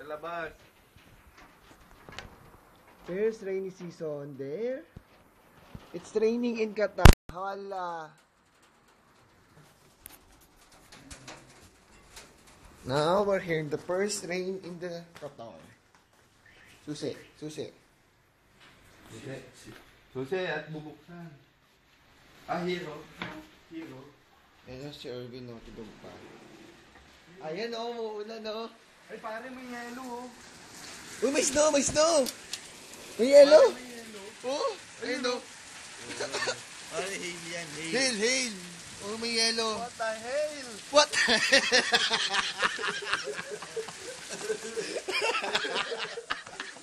labas. First rainy season there. It's raining in Qatar. Hala. Now we're here in the first rain in the Qatar. Susi. Susi at bubuksan. Hero. Ayan si Irvin, no? Tidog pa. Ayan, o. Muulan, o. Ay, pare, may yelo, oh. Uy, may snow! May yelo! May yelo. Oh, ayun, o. Pare, hail yan, Hail! Oh, may yelo. What the hell? What?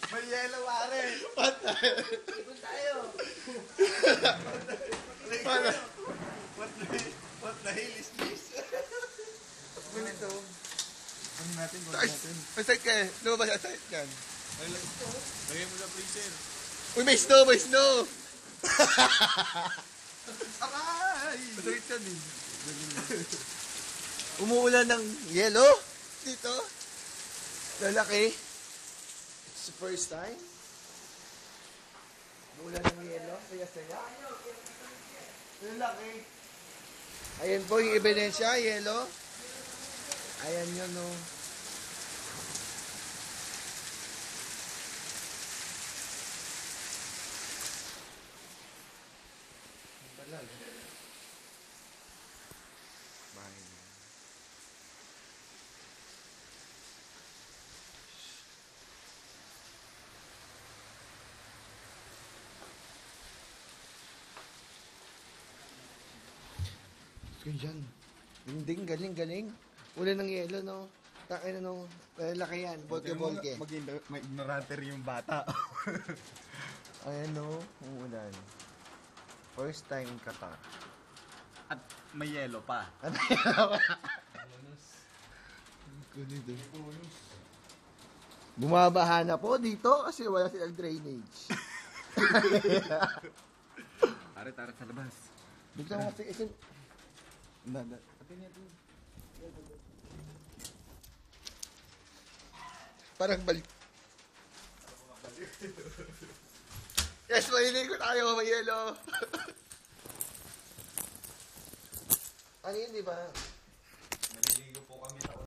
May yelo, pare. What? Ikon tayo. What the hell is this? Ganito. Ano natin? Masakit ka eh. Lumabas ang sakit ka. Lagay mo sa freezer. Uy, may snow! Aray! Masakit ka din. Umuulan ng yelo dito. Lalaki. It's the first time. Umuulan ng yelo. Saya. Lalaki. Ayan po yung ebidensya, yelo. Ayan yun, no. Balal. Bahay niya. Ganyan. Galing. Ulan ng yelo, no? Takay na, no? Laki yan. Bolke. Mag-ignorante rin yung bata. Ayan, no? Umuulan. First time in Qatar. At may yelo pa. Bumabaha na po dito kasi wala silang drainage. Tara sa labas. Buksan mo kasi isin. Parang balik. Yes, mahilig ko tayo, may yelo. Ano yun, di ba?